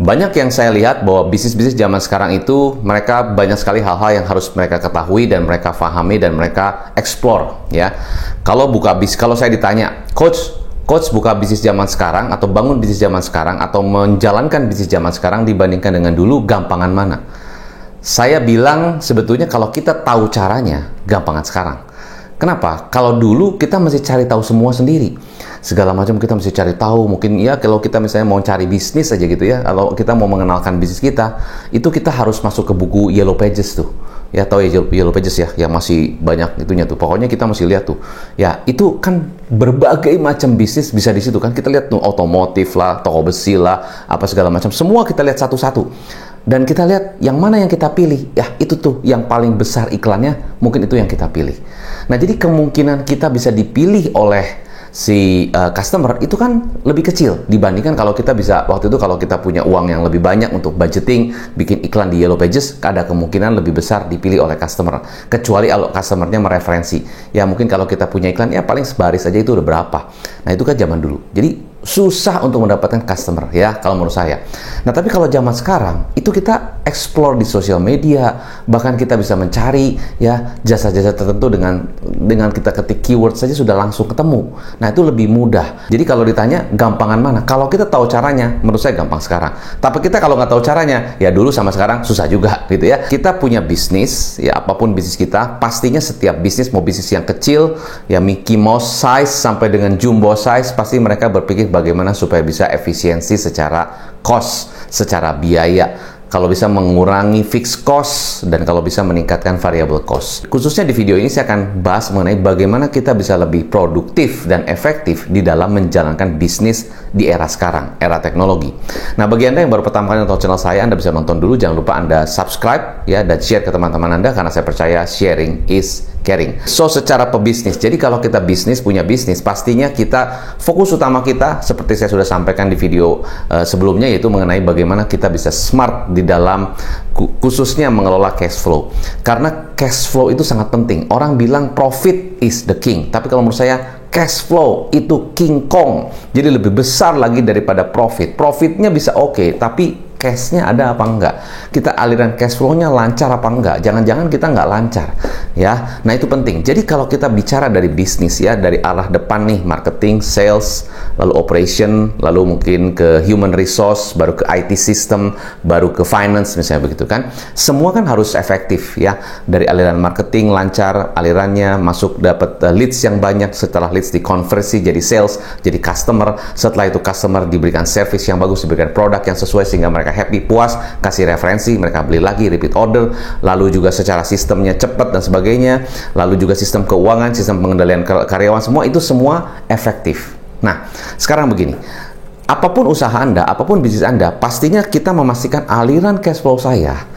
Banyak yang saya lihat bahwa bisnis-bisnis zaman sekarang itu mereka banyak sekali hal-hal yang harus mereka ketahui dan mereka pahami dan mereka explore ya. Kalau saya ditanya, coach buka bisnis zaman sekarang atau bangun bisnis zaman sekarang atau menjalankan bisnis zaman sekarang dibandingkan dengan dulu, gampangan mana? Saya bilang sebetulnya kalau kita tahu caranya, gampangan sekarang. Kenapa? Kalau dulu kita mesti cari tahu semua sendiri. Segala macam kita mesti cari tahu. Mungkin ya kalau kita misalnya mau cari bisnis aja gitu ya. Kalau kita mau mengenalkan bisnis kita, itu kita harus masuk ke buku Yellow Pages tuh. Ya tahu ya Yellow Pages ya, yang masih banyak itunya tuh. Pokoknya kita mesti lihat tuh. Ya itu kan berbagai macam bisnis bisa di situ kan. Kita lihat tuh otomotif lah, toko besi lah, apa segala macam. Semua kita lihat satu-satu. Dan kita lihat yang mana yang kita pilih. Ya itu tuh yang paling besar iklannya, mungkin itu yang kita pilih. Nah jadi kemungkinan kita bisa dipilih oleh si customer itu kan lebih kecil dibandingkan kalau kita bisa waktu itu kalau kita punya uang yang lebih banyak untuk budgeting bikin iklan di Yellow Pages, ada kemungkinan lebih besar dipilih oleh customer, kecuali kalau customernya mereferensi ya. Mungkin kalau kita punya iklan ya paling sebaris aja itu udah berapa. Nah itu kan zaman dulu, jadi susah untuk mendapatkan customer ya kalau menurut saya. Nah tapi kalau zaman sekarang itu kita explore di sosial media, bahkan kita bisa mencari ya jasa-jasa tertentu dengan kita ketik keyword saja sudah langsung ketemu. Nah itu lebih mudah. Jadi kalau ditanya gampangan mana, kalau kita tahu caranya menurut saya gampang sekarang. Tapi kita kalau nggak tahu caranya ya dulu sama sekarang susah juga gitu ya. Kita punya bisnis ya, apapun bisnis kita, pastinya setiap bisnis mau bisnis yang kecil ya Mickey Mouse size sampai dengan jumbo size, pasti mereka berpikir bagaimana supaya bisa efisiensi secara cost, secara biaya. Kalau bisa mengurangi fixed cost dan kalau bisa meningkatkan variable cost. Khususnya di video ini saya akan bahas mengenai bagaimana kita bisa lebih produktif dan efektif di dalam menjalankan bisnis di era sekarang, era teknologi. Nah, bagi Anda yang baru pertama kali nonton channel saya, Anda bisa nonton dulu. Jangan lupa Anda subscribe ya dan share ke teman-teman Anda karena saya percaya sharing is caring. So, secara pebisnis, jadi kalau kita punya bisnis, pastinya kita, fokus utama kita, seperti saya sudah sampaikan di video sebelumnya, yaitu mengenai bagaimana kita bisa smart di dalam, khususnya mengelola cash flow. Karena cash flow itu sangat penting. Orang bilang profit is the king, tapi kalau menurut saya, cash flow itu King Kong. Jadi lebih besar lagi daripada profit. Profitnya bisa oke, tapi cash-nya ada apa enggak? Kita aliran cash flow-nya lancar apa enggak? Jangan-jangan kita nggak lancar, ya. Nah itu penting. Jadi kalau kita bicara dari bisnis ya, dari arah depan nih, marketing, sales, lalu operation, lalu mungkin ke human resource, baru ke IT system, baru ke finance misalnya begitu kan. Semua kan harus efektif ya. Dari aliran marketing lancar, alirannya masuk dapat leads yang banyak, setelah leads dikonversi jadi sales, jadi customer, setelah itu customer diberikan service yang bagus, diberikan produk yang sesuai sehingga mereka happy, puas, kasih referensi, mereka beli lagi, repeat order, lalu juga secara sistemnya cepat dan sebagainya, lalu juga sistem keuangan, sistem pengendalian karyawan, semua efektif. Nah, sekarang begini, apapun usaha Anda, apapun bisnis Anda, pastinya kita memastikan aliran cash flow saya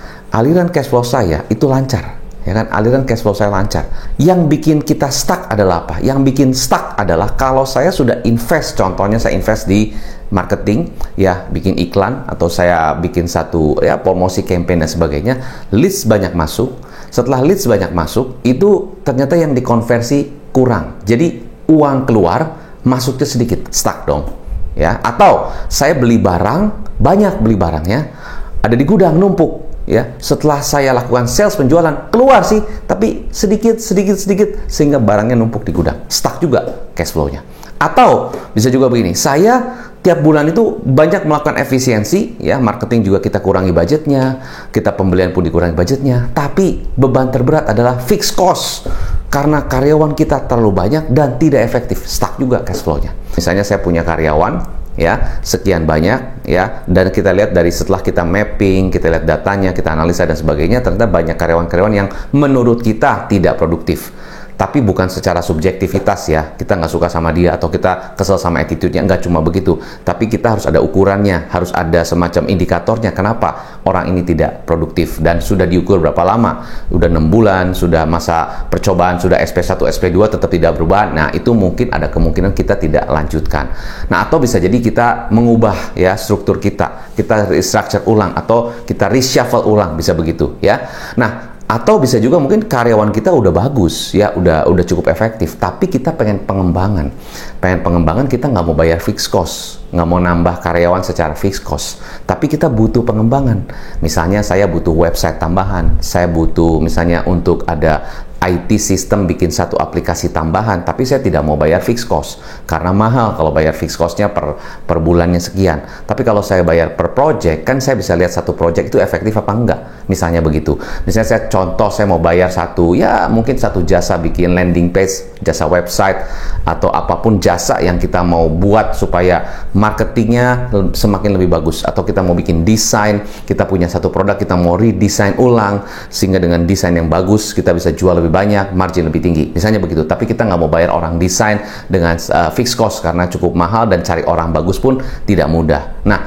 itu lancar. Ya kan, aliran cash flow saya lancar. Yang bikin kita stuck adalah apa? Yang bikin stuck adalah kalau saya sudah invest, contohnya saya invest di marketing, ya bikin iklan atau saya bikin satu ya promosi campaign dan sebagainya, leads banyak masuk. Setelah leads banyak masuk, itu ternyata yang dikonversi kurang. Jadi uang keluar, masuknya sedikit, stuck dong. Ya, atau saya beli barang, banyak beli barangnya, ada di gudang numpuk. Ya, setelah saya lakukan sales penjualan keluar sih, tapi sedikit sehingga barangnya numpuk di gudang, stuck juga cash flow-nya. Atau bisa juga begini, saya tiap bulan itu banyak melakukan efisiensi, ya marketing juga kita kurangi budgetnya, kita pembelian pun dikurangi budgetnya, tapi beban terberat adalah fixed cost karena karyawan kita terlalu banyak dan tidak efektif, stuck juga cash flow-nya. Misalnya saya punya karyawan ya sekian banyak ya, dan kita lihat dari setelah kita mapping, kita lihat datanya, kita analisa dan sebagainya, ternyata banyak karyawan-karyawan yang menurut kita tidak produktif. Tapi bukan secara subjektivitas ya, kita nggak suka sama dia atau kita kesel sama attitude-nya, nggak cuma begitu. Tapi kita harus ada ukurannya, harus ada semacam indikatornya kenapa orang ini tidak produktif. Dan sudah diukur berapa lama, udah 6 bulan, sudah masa percobaan, sudah SP1, SP2 tetap tidak berubah. Nah itu mungkin ada kemungkinan kita tidak lanjutkan. Nah atau bisa jadi kita mengubah ya struktur kita restructure ulang atau kita reshuffle ulang, bisa begitu ya. Nah Atau bisa juga mungkin karyawan kita udah bagus, ya udah cukup efektif, tapi kita pengen pengembangan. Pengen pengembangan, kita nggak mau bayar fixed cost, nggak mau nambah karyawan secara fixed cost, tapi kita butuh pengembangan. Misalnya saya butuh website tambahan, saya butuh misalnya untuk ada IT system bikin satu aplikasi tambahan, tapi saya tidak mau bayar fixed cost karena mahal kalau bayar fixed costnya per bulannya sekian. Tapi kalau saya bayar per project, kan saya bisa lihat satu project itu efektif apa enggak, misalnya begitu. Misalnya saya contoh, saya mau bayar mungkin satu jasa bikin landing page, jasa website, atau apapun jasa yang kita mau buat supaya marketingnya semakin lebih bagus, atau kita mau bikin desain, kita punya satu produk, kita mau redesign ulang sehingga dengan desain yang bagus kita bisa jual lebih banyak, margin lebih tinggi, misalnya begitu. Tapi kita nggak mau bayar orang desain dengan fixed cost karena cukup mahal dan cari orang bagus pun tidak mudah. Nah,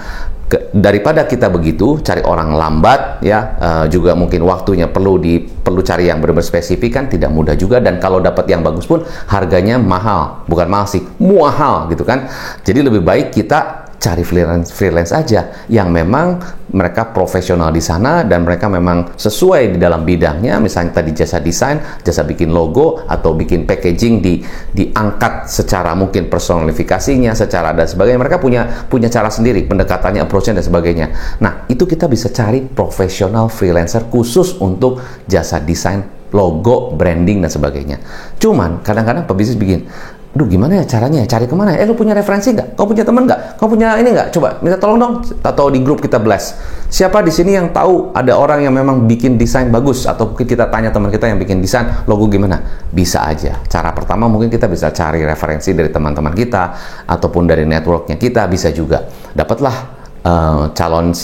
daripada kita begitu cari orang lambat, ya juga mungkin waktunya perlu cari yang benar-benar spesifik, kan tidak mudah juga. Dan kalau dapat yang bagus pun harganya mahal, bukan mahal sih, mahal gitu kan. Jadi lebih baik kita cari freelance aja yang memang mereka profesional di sana dan mereka memang sesuai di dalam bidangnya. Misalnya tadi jasa desain, jasa bikin logo, atau bikin packaging diangkat secara mungkin personifikasinya, secara dan sebagainya. Mereka punya cara sendiri, pendekatannya, approach-nya dan sebagainya. Nah, itu kita bisa cari profesional freelancer khusus untuk jasa desain, logo, branding dan sebagainya. Cuman kadang-kadang pebisnis bikin, aduh gimana ya caranya, cari kemana ya? Lu punya referensi nggak? Kau punya teman nggak? Kau punya ini nggak? Coba minta tolong dong. Atau di grup kita blast, siapa di sini yang tahu ada orang yang memang bikin desain bagus? Atau mungkin kita tanya teman kita yang bikin desain logo gimana? Bisa aja. Cara pertama mungkin kita bisa cari referensi dari teman-teman kita ataupun dari networknya kita. Bisa juga dapatlah calon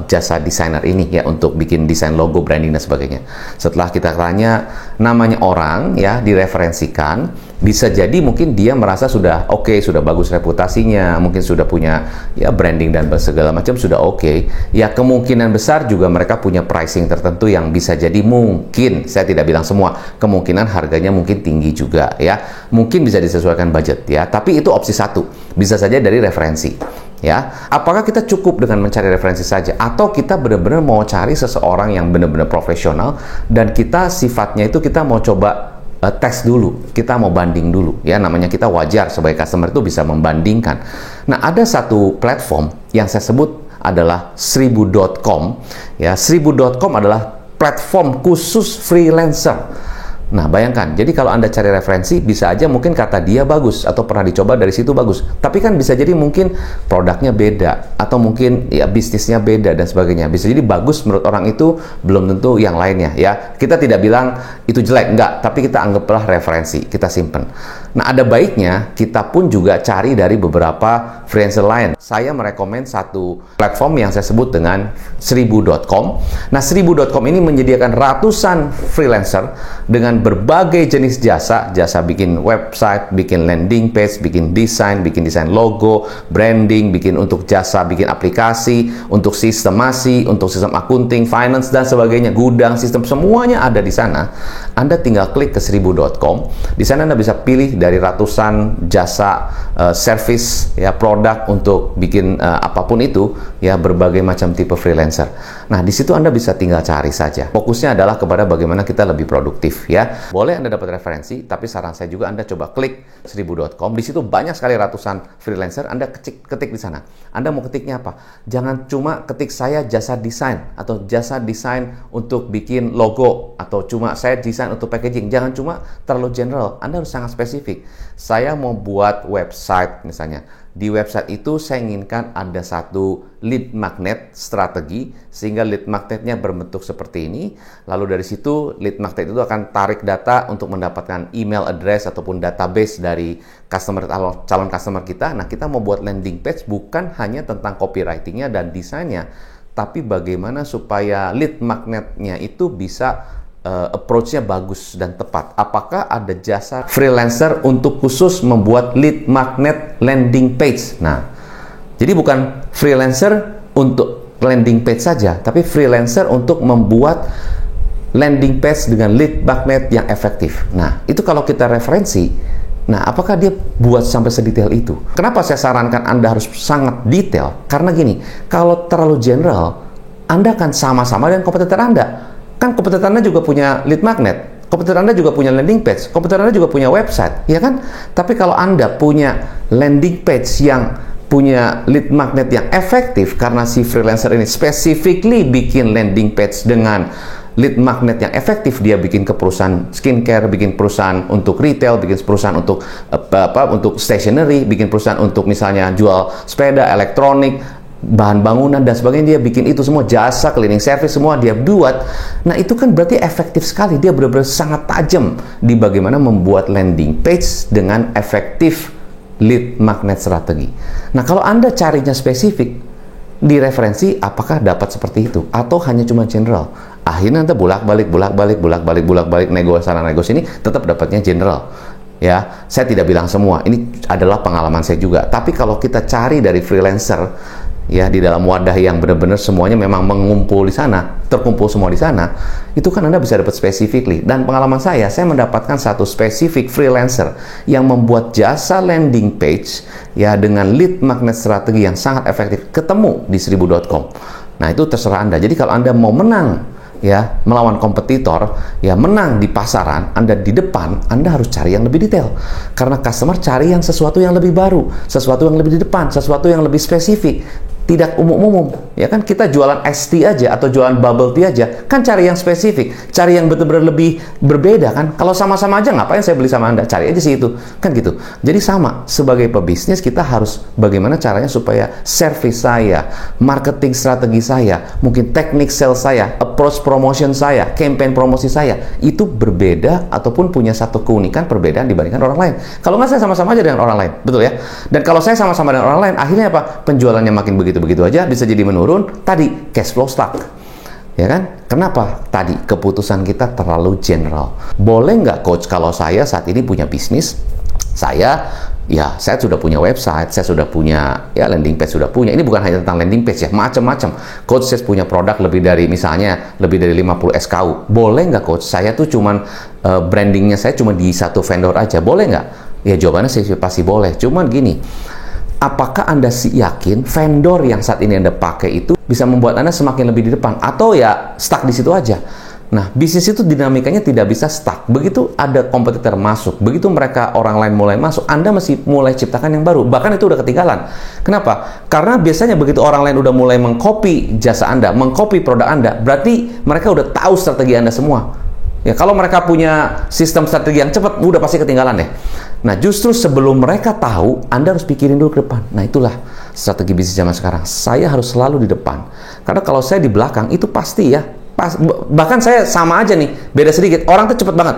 jasa desainer ini ya untuk bikin desain logo, branding dan sebagainya. Setelah kita tanya namanya orang ya, direferensikan, bisa jadi mungkin dia merasa sudah oke, sudah bagus reputasinya, mungkin sudah punya ya branding dan segala macam sudah oke. Ya kemungkinan besar juga mereka punya pricing tertentu yang bisa jadi mungkin, saya tidak bilang semua, kemungkinan harganya mungkin tinggi juga ya. Mungkin bisa disesuaikan budget ya, tapi itu opsi satu. Bisa saja dari referensi. Ya, apakah kita cukup dengan mencari referensi saja, atau kita benar-benar mau cari seseorang yang benar-benar profesional dan kita sifatnya itu kita mau coba tes dulu, kita mau banding dulu ya. Namanya kita wajar sebagai customer itu bisa membandingkan. Nah, ada satu platform yang saya sebut adalah 1000.com ya. 1000.com adalah platform khusus freelancer. Nah, bayangkan, jadi kalau Anda cari referensi, bisa aja mungkin kata dia bagus, atau pernah dicoba dari situ bagus. Tapi kan bisa jadi mungkin produknya beda, atau mungkin ya bisnisnya beda, dan sebagainya. Bisa jadi bagus menurut orang itu, belum tentu yang lainnya, ya. Kita tidak bilang itu jelek, enggak. Tapi kita anggaplah referensi, kita simpen. Nah, ada baiknya kita pun juga cari dari beberapa freelancer lain. Saya merekomend satu platform yang saya sebut dengan 1000.com. Nah, 1000.com ini menyediakan ratusan freelancer dengan berbagai jenis jasa bikin website, bikin landing page, bikin desain logo, branding, bikin untuk jasa, bikin aplikasi, untuk sistemasi, untuk sistem akunting, finance dan sebagainya, gudang, sistem, semuanya ada di sana. Anda tinggal klik ke 1000.com. Di sana Anda bisa pilih dari ratusan jasa, service, ya produk untuk bikin apapun itu, ya berbagai macam tipe freelancer. Nah, di situ Anda bisa tinggal cari saja. Fokusnya adalah kepada bagaimana kita lebih produktif, ya. Boleh Anda dapat referensi, tapi saran saya juga Anda coba klik 1000.com. Di situ banyak sekali ratusan freelancer. Anda ketik di sana. Anda mau ketiknya apa? Jangan cuma ketik saya jasa desain atau jasa desain untuk bikin logo, atau cuma saya desain untuk packaging. Jangan cuma terlalu general. Anda harus sangat spesifik. Saya mau buat website misalnya. Di website itu saya inginkan ada satu lead magnet strategi, sehingga lead magnetnya berbentuk seperti ini. Lalu dari situ lead magnet itu akan tarik data untuk mendapatkan email address ataupun database dari calon customer kita. Nah, kita mau buat landing page bukan hanya tentang copywritingnya dan desainnya, tapi bagaimana supaya lead magnetnya itu bisa approach-nya bagus dan tepat. Apakah ada jasa freelancer untuk khusus membuat lead magnet landing page? Nah, jadi bukan freelancer untuk landing page saja, tapi freelancer untuk membuat landing page dengan lead magnet yang efektif. Nah, itu kalau kita referensi, nah apakah dia buat sampai sedetail itu? Kenapa saya sarankan Anda harus sangat detail? Karena gini, kalau terlalu general, Anda akan sama-sama dengan kompetitor Anda. Kan kompetitor Anda juga punya lead magnet, kompetitor Anda juga punya landing page, kompetitor Anda juga punya website, ya kan? Tapi kalau Anda punya landing page yang punya lead magnet yang efektif, karena si freelancer ini specifically bikin landing page dengan lead magnet yang efektif, dia bikin ke perusahaan skincare, bikin perusahaan untuk retail, bikin perusahaan untuk untuk stationery, bikin perusahaan untuk misalnya jual sepeda, elektronik, bahan bangunan dan sebagainya, dia bikin itu semua, jasa, cleaning service, semua dia buat. Nah itu kan berarti efektif sekali, dia benar-benar sangat tajam di bagaimana membuat landing page dengan efektif lead magnet strategi. Nah kalau Anda carinya spesifik di referensi, apakah dapat seperti itu atau hanya cuma general? Akhirnya Anda bolak-balik nego sana nego sini, tetap dapatnya general. Ya, saya tidak bilang semua, ini adalah pengalaman saya juga. Tapi kalau kita cari dari freelancer, ya di dalam wadah yang benar-benar semuanya memang mengumpul di sana, terkumpul semua di sana, itu kan Anda bisa dapat specifically. Dan pengalaman saya mendapatkan satu spesifik freelancer yang membuat jasa landing page ya dengan lead magnet strategi yang sangat efektif, ketemu di 1000.com. Nah itu terserah Anda. Jadi kalau Anda mau menang ya melawan kompetitor, ya menang di pasaran, Anda di depan, Anda harus cari yang lebih detail, karena customer cari yang sesuatu yang lebih baru, sesuatu yang lebih di depan, sesuatu yang lebih spesifik, tidak umum-umum. Ya kan kita jualan iced tea aja atau jualan bubble tea aja, kan cari yang spesifik, cari yang benar-benar lebih berbeda kan. Kalau sama-sama aja ngapain saya beli sama Anda, cari aja sih itu, kan gitu. Jadi sama, sebagai pebisnis kita harus bagaimana caranya supaya service saya, marketing strategi saya, mungkin teknik sales saya, approach promotion saya, campaign promosi saya, itu berbeda ataupun punya satu keunikan perbedaan dibandingkan orang lain. Kalau nggak saya sama-sama aja dengan orang lain, betul ya. Dan kalau saya sama-sama dengan orang lain, akhirnya apa? Penjualannya makin begitu aja, bisa jadi menurun. Tadi cash flow stuck, ya kan? Kenapa? Tadi keputusan kita terlalu general. Boleh nggak coach kalau saya saat ini punya bisnis, saya sudah punya website, saya sudah punya ya landing page, sudah punya. Ini bukan hanya tentang landing page ya, macam-macam. Coach saya punya produk lebih dari 50 SKU. Boleh nggak coach? Saya tuh cuman brandingnya saya cuma di satu vendor aja. Boleh nggak? Ya jawabannya saya pasti boleh. Cuman gini, apakah Anda yakin vendor yang saat ini Anda pakai itu bisa membuat Anda semakin lebih di depan, atau ya stuck di situ aja? Nah, bisnis itu dinamikanya tidak bisa stuck. Begitu ada kompetitor masuk, begitu mereka orang lain mulai masuk, Anda mesti mulai ciptakan yang baru. Bahkan itu udah ketinggalan. Kenapa? Karena biasanya begitu orang lain udah mulai mengcopy jasa Anda, mengcopy produk Anda, berarti mereka udah tahu strategi Anda semua. Ya, kalau mereka punya sistem strategi yang cepat, udah pasti ketinggalan deh. Nah, justru sebelum mereka tahu, Anda harus pikirin dulu ke depan. Nah, itulah strategi bisnis zaman sekarang. Saya harus selalu di depan. Karena kalau saya di belakang, itu pasti ya. Bahkan saya sama aja nih, beda sedikit. Orang tuh cepet banget.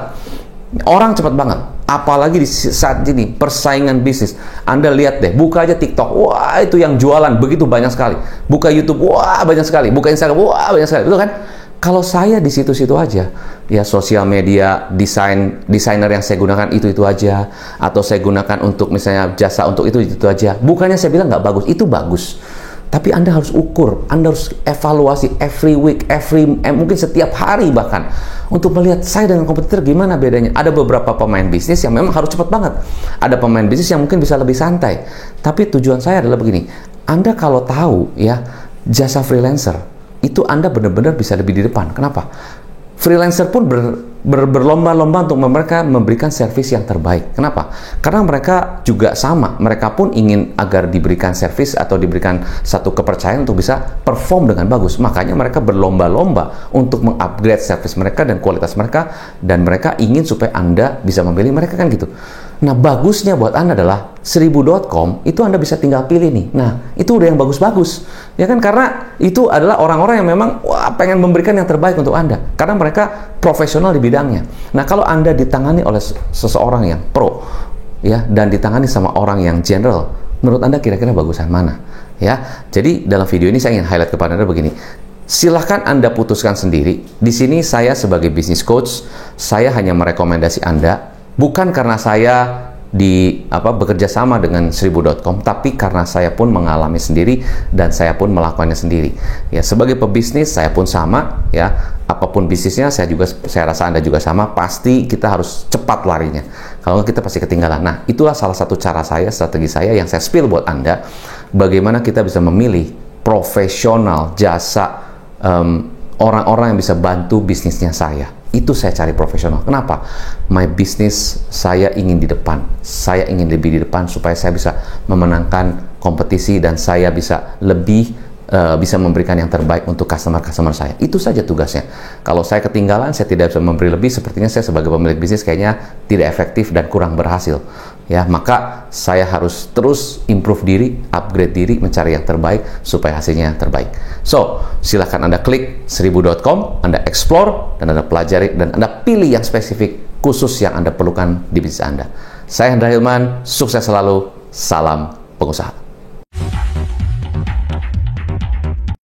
Orang cepet banget. Apalagi di saat ini, persaingan bisnis. Anda lihat deh, buka aja TikTok. Wah, itu yang jualan begitu banyak sekali. Buka YouTube, wah banyak sekali. Buka Instagram, wah banyak sekali. Betul kan? Kalau saya di situ-situ aja, ya sosial media, desainer yang saya gunakan itu aja, atau saya gunakan untuk misalnya jasa untuk itu aja. Bukannya saya bilang nggak bagus, itu bagus. Tapi Anda harus ukur, Anda harus evaluasi every week, mungkin setiap hari bahkan, untuk melihat saya dengan kompetitor gimana bedanya. Ada beberapa pemain bisnis yang memang harus cepat banget. Ada pemain bisnis yang mungkin bisa lebih santai. Tapi tujuan saya adalah begini, Anda kalau tahu ya jasa freelancer, itu Anda benar-benar bisa lebih di depan. Kenapa? Freelancer pun berlomba-lomba untuk mereka memberikan servis yang terbaik. Kenapa? Karena mereka juga sama. Mereka pun ingin agar diberikan servis atau diberikan satu kepercayaan untuk bisa perform dengan bagus. Makanya mereka berlomba-lomba untuk mengupgrade servis mereka dan kualitas mereka. Dan mereka ingin supaya Anda bisa memilih mereka, kan gitu. Nah, bagusnya buat Anda adalah 1000.com itu Anda bisa tinggal pilih nih. Nah, itu udah yang bagus-bagus. Ya kan? Karena itu adalah orang-orang yang memang pengen memberikan yang terbaik untuk Anda. Karena mereka profesional di bidangnya. Nah, kalau Anda ditangani oleh seseorang yang pro, ya, dan ditangani sama orang yang general, menurut Anda kira-kira bagusan mana? Ya, jadi dalam video ini saya ingin highlight kepada Anda begini. Silahkan Anda putuskan sendiri. Di sini saya sebagai business coach, saya hanya merekomendasi Anda, bukan karena saya bekerja sama dengan 1000.com, tapi karena saya pun mengalami sendiri dan saya pun melakukannya sendiri. Ya, sebagai pebisnis saya pun sama, ya. Apapun bisnisnya saya rasa Anda juga sama, pasti kita harus cepat larinya. Kalau nggak kita pasti ketinggalan. Nah, itulah salah satu cara saya, strategi saya yang saya spill buat Anda, bagaimana kita bisa memilih profesional jasa orang-orang yang bisa bantu bisnisnya saya. Itu saya cari profesional. Kenapa? My business, saya ingin di depan. Saya ingin lebih di depan supaya saya bisa memenangkan kompetisi dan saya bisa lebih bisa memberikan yang terbaik untuk customer-customer saya. Itu saja tugasnya. Kalau saya ketinggalan, saya tidak bisa memberi lebih, sepertinya saya sebagai pemilik bisnis kayaknya tidak efektif dan kurang berhasil. Ya, maka saya harus terus improve diri, upgrade diri, mencari yang terbaik supaya hasilnya terbaik. So, silahkan Anda klik 1000.com, Anda explore, dan Anda pelajari, dan Anda pilih yang spesifik khusus yang Anda perlukan di bisnis Anda. Saya Hendra Hilman, sukses selalu, salam pengusaha.